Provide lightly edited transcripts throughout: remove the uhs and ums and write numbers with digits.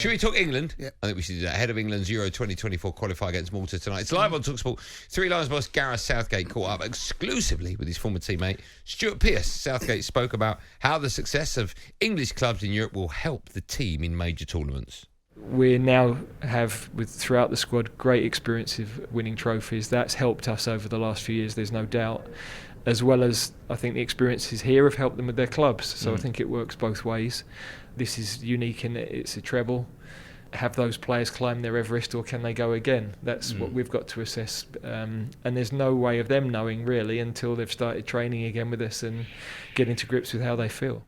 Should we talk England? Yeah. I think we should do that. Ahead of England's Euro 2024 qualifier against Malta tonight. It's live on talkSPORT. Three Lions boss Gareth Southgate caught up exclusively with his former teammate Stuart Pearce. Southgate spoke about how the success of English clubs in Europe will help the team in major tournaments. We now have, throughout the squad, great experience of winning trophies. That's helped us over the last few years, there's no doubt. As well as, I think the experiences here have helped them with their clubs. So I think it works both ways. This is unique in that it's a treble. Have those players climb their Everest, or can they go again? That's what we've got to assess. And there's no way of them knowing, really, until they've started training again with us and getting to grips with how they feel.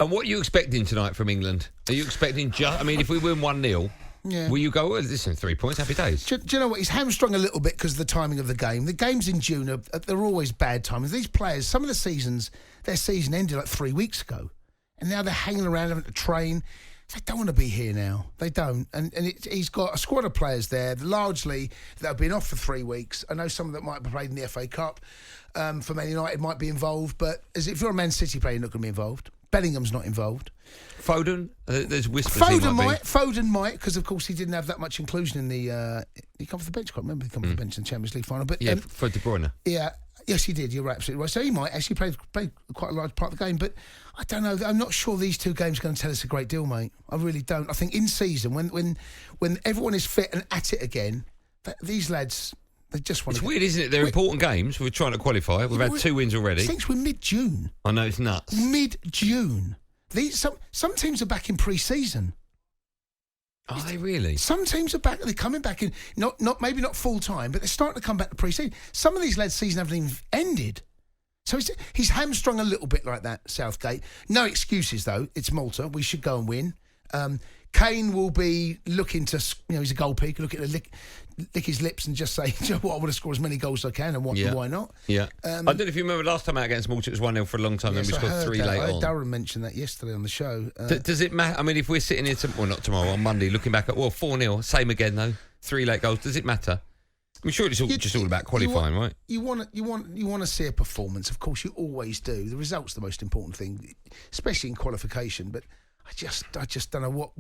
And what are you expecting tonight from England? Are you expecting if we win 1-0... Yeah. Will you go, well, listen, 3 points, happy days? Do you know what? He's hamstrung a little bit because of the timing of the game. The games in June, they're always bad timings. These players, some of the seasons, their season ended like 3 weeks ago. And now they're hanging around having to train. They don't want to be here now. They don't. And he's got a squad of players there, largely, that have been off for 3 weeks. I know some of them might have played in the FA Cup. For Man United might be involved. But if you're a Man City player, you're not going to be involved. Bellingham's not involved. Foden? There's whispers Foden might, because of course he didn't have that much inclusion in the... he come off the bench, I can't remember. He come off the bench in the Champions League final. But yeah, for De Bruyne. Yeah, yes he did, you're absolutely right. So he might actually play quite a large part of the game, but I don't know, I'm not sure these two games are going to tell us a great deal, mate. I really don't. I think in season, when everyone is fit and at it again, these lads... They just want it's weird, isn't it? They're important games. We're trying to qualify. We've had 2 wins already. Since we're mid-June. I know, it's nuts. Mid-June. Some teams are back in pre-season. Are they really? Some teams are back. They're coming back in, maybe not full time, but they're starting to come back to pre-season. Some of these lads' season haven't even ended. So he's hamstrung a little bit like that, Southgate. No excuses, though. It's Malta. We should go and win. Kane will be looking to, he's a goal peaker, looking to lick his lips and just say, you know what, I want to score as many goals as I can, and why not? Yeah. I don't know if you remember last time out against Malta, it was 1-0 for a long time, then we scored 3 late on. Darren mentioned that yesterday on the show. Does it matter? I mean, if we're sitting here, not tomorrow, on Monday, looking back at, 4-0, same again though, 3 late goals, does it matter? I'm sure it's just all about qualifying, right? You want to see a performance, of course you always do. The result's the most important thing, especially in qualification, but I just don't know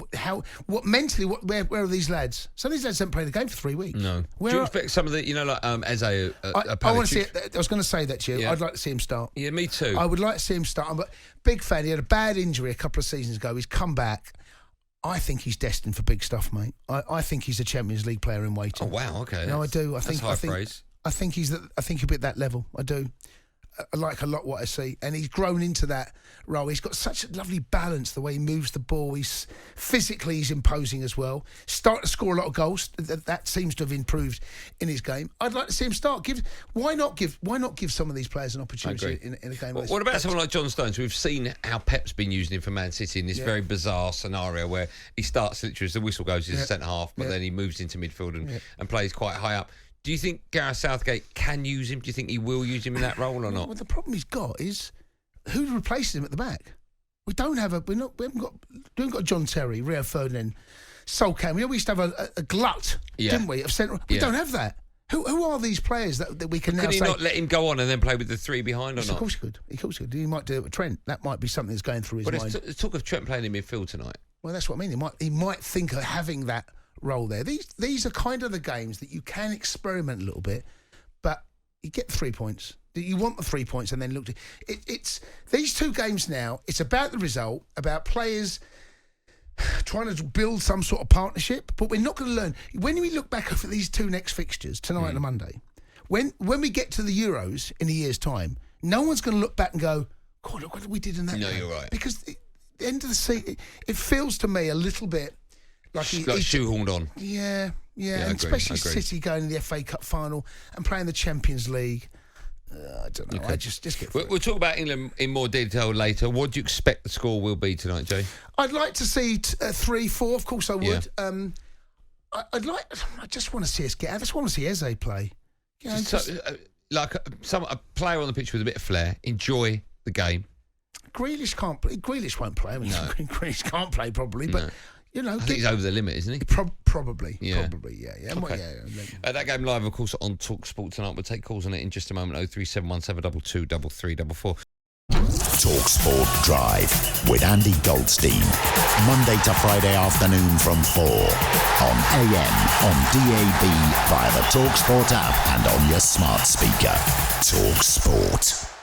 what mentally, where are these lads? Some of these lads haven't played the game for 3 weeks. No. Do you expect some of the, Eze, I want to see it. I was going to say that to you. Yeah. I'd like to see him start. Yeah, me too. I would like to see him start. I'm a big fan. He had a bad injury a couple of seasons ago. He's come back. I think he's destined for big stuff, mate. I think he's a Champions League player in waiting. Oh wow, okay. No, I do. I think praise. I think he'll be at that level. I do. I like a lot what I see, and he's grown into that role. He's got such a lovely balance, the way he moves the ball. He's imposing as well. Starting to score a lot of goals. That seems to have improved in his game. I'd like to see him start. Why not give some of these players an opportunity in a game like this? What about someone like John Stones? We've seen how Pep's been using him for Man City in this very bizarre scenario where he starts literally as the whistle goes, he's a centre half, but then he moves into midfield and plays quite high up. Do you think Gareth Southgate can use him? Do you think he will use him in that role or not? Well, the problem he's got is who replaces him at the back. We haven't got John Terry, Rio Ferdinand, Sol Campbell. We used to have a glut, didn't we? Of centre. We don't have that. Who are these players that we can now say? Could he not let him go on and then play with the 3 behind or not? Of course he could. He might do it with Trent. That might be something that's going through his mind. There's talk of Trent playing in midfield tonight. Well, that's what I mean. He might think of having that role there. These are kind of the games that you can experiment a little bit, but you get 3 points. You want the 3 points and then look to it's these 2 games now. It's about the result, about players trying to build some sort of partnership, but we're not going to learn. When we look back over these 2 next fixtures, tonight and Monday, when we get to the Euros in a year's time, no one's going to look back and go, God, look what we did in that game. You're right. Because at the end of the season, it feels to me a little bit like he's shoehorned on. Yeah, and especially City going to the FA Cup final and playing the Champions League. I don't know. Okay. I just get through. We'll talk about England in more detail later. What do you expect the score will be tonight, Jay? I'd like to see 3-4. Of course, I would. Yeah. I just want to see us get out. I just want to see Eze play. You know, a player on the pitch with a bit of flair. Enjoy the game. Grealish can't play. Grealish won't play. I mean, Grealish can't play probably, but. I think he's over the limit, isn't he? Probably, yeah. Okay. That game live, of course, on talkSPORT tonight. We'll take calls on it in just a moment. 03717223344. talkSPORT Drive with Andy Goldstein. Monday to Friday afternoon from 4 on AM, on DAB, via the talkSPORT app and on your smart speaker. talkSPORT.